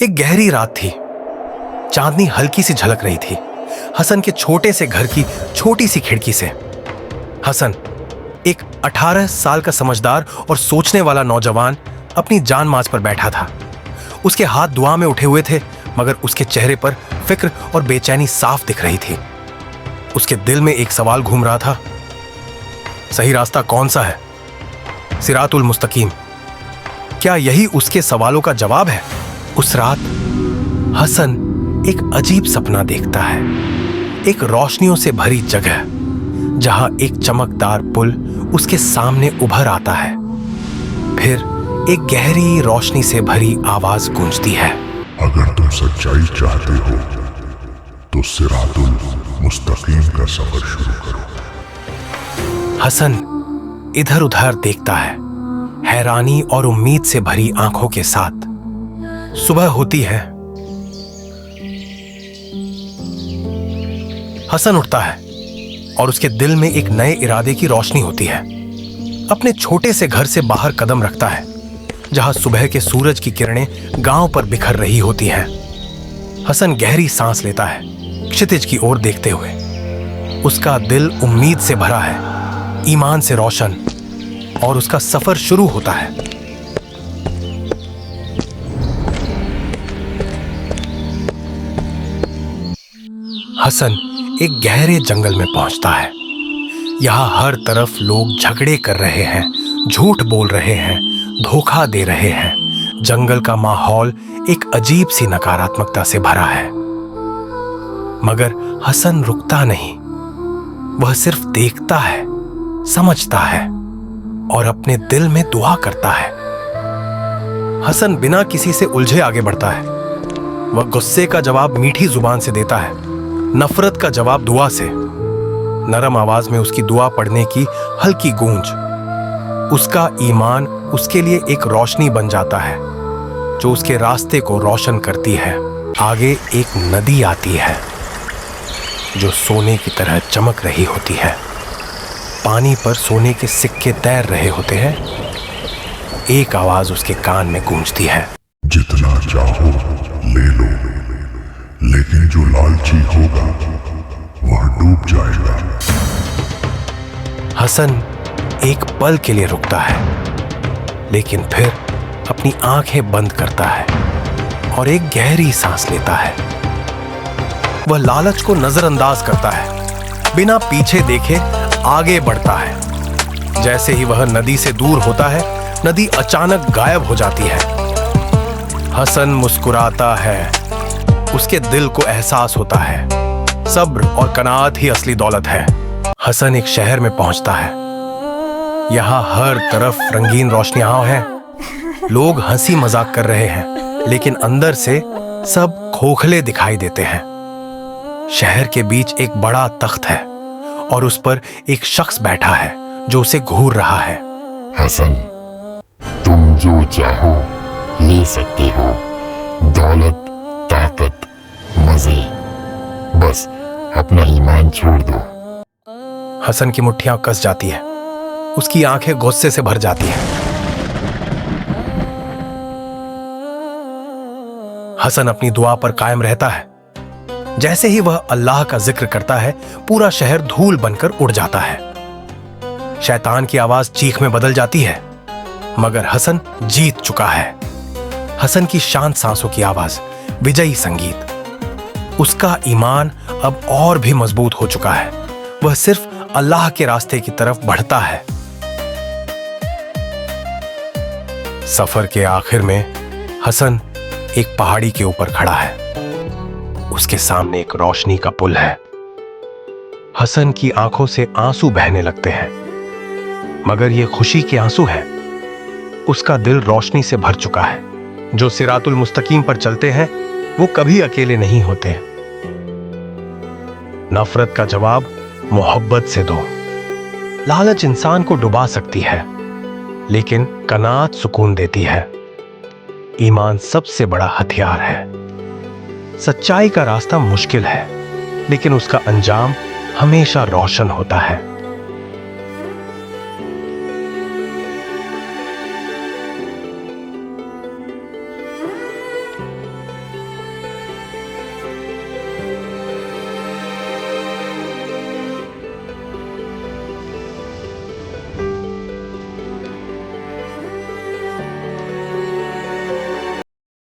एक गहरी रात थी। चांदनी हल्की सी झलक रही थी हसन के छोटे से घर की छोटी सी खिड़की से। हसन, एक 18 साल का समझदार और सोचने वाला नौजवान, अपनी जान माज पर बैठा था। उसके हाथ दुआ में उठे हुए थे, मगर उसके चेहरे पर फिक्र और बेचैनी साफ दिख रही थी। उसके दिल में एक सवाल घूम रहा था, सही रास्ता कौन सा है? सिरातुल मुस्तकीम। क्या यही उसके सवालों का जवाब है? उस रात हसन एक अजीब सपना देखता है। एक रोशनियों से भरी जगह जहां एक चमकदार पुल उसके सामने उभर आता है। फिर एक गहरी रोशनी से भरी आवाज गूंजती है, अगर तुम सच्चाई चाहते हो तो सिरातुल मुस्तकीम का सफर शुरू करो। हसन इधर उधर देखता है, हैरानी और उम्मीद से भरी आंखों के साथ। सुबह होती है। हसन उठता है और उसके दिल में एक नए इरादे की रोशनी होती है। अपने छोटे से घर से बाहर कदम रखता है, जहां सुबह के सूरज की किरणें गांव पर बिखर रही होती हैं। हसन गहरी सांस लेता है, क्षितिज की ओर देखते हुए। उसका दिल उम्मीद से भरा है, ईमान से रोशन, और उसका सफर शुरू होता है। हसन एक गहरे जंगल में पहुंचता है। यहां हर तरफ लोग झगड़े कर रहे हैं, झूठ बोल रहे हैं, धोखा दे रहे हैं। जंगल का माहौल एक अजीब सी नकारात्मकता से भरा है। मगर हसन रुकता नहीं। वह सिर्फ देखता है, समझता है और अपने दिल में दुआ करता है। हसन बिना किसी से उलझे आगे बढ़ता है। वह गुस्से का जवाब मीठी जुबान से देता है, नफरत का जवाब दुआ से। नरम आवाज में उसकी दुआ पढ़ने की हल्की गूंज। उसका ईमान उसके लिए एक रोशनी बन जाता है, जो उसके रास्ते को रोशन करती है। आगे एक नदी आती है, जो सोने की तरह चमक रही होती है। पानी पर सोने के सिक्के तैर रहे होते हैं। एक आवाज उसके कान में गूंजती है, जितना चाहो ले लो, लेकिन जो लालची होगा वह डूब जाएगा। हसन एक पल के लिए रुकता है, लेकिन फिर अपनी आंखें बंद करता है और एक गहरी सांस लेता है। वह लालच को नजरअंदाज करता है, बिना पीछे देखे आगे बढ़ता है। जैसे ही वह नदी से दूर होता है, नदी अचानक गायब हो जाती है। हसन मुस्कुराता है। उसके दिल को एहसास होता है, सब्र और कनात ही असली दौलत है। हसन एक शहर में पहुंचता है। यहां हर तरफ रंगीन रोशनियां हैं। लोग हंसी मजाक कर रहे हैं, लेकिन अंदर से सब खोखले दिखाई देते हैं। शहर के बीच एक बड़ा तख्त है और उस पर एक शख्स बैठा है, जो उसे घूर रहा है। हसन, तुम जो चाहो ले सकते हो, दौलत, ताकत, मजे, बस अपना ईमान छोड़ दो। हसन की मुट्ठियां कस जाती है। उसकी आंखें गुस्से से भर जाती हैं। हसन अपनी दुआ पर कायम रहता है। जैसे ही वह अल्लाह का जिक्र करता है, पूरा शहर धूल बनकर उड़ जाता है। शैतान की आवाज चीख में बदल जाती है, मगर हसन जीत चुका है। हसन की शांत सांसों की आवाज, विजयी संगीत। उसका ईमान अब और भी मजबूत हो चुका है। वह सिर्फ अल्लाह के रास्ते की तरफ बढ़ता है। सफर के आखिर में हसन एक पहाड़ी के ऊपर खड़ा है। उसके सामने एक रोशनी का पुल है। हसन की आंखों से आंसू बहने लगते हैं, मगर ये खुशी के आंसू है। उसका दिल रोशनी से भर चुका है। जो सिरातुल मुस्तकीम पर चलते हैं, वो कभी अकेले नहीं होते। नफरत का जवाब मोहब्बत से दो। लालच इंसान को डुबा सकती है, लेकिन कनात सुकून देती है। ईमान सबसे बड़ा हथियार है। सच्चाई का रास्ता मुश्किल है, लेकिन उसका अंजाम हमेशा रोशन होता है।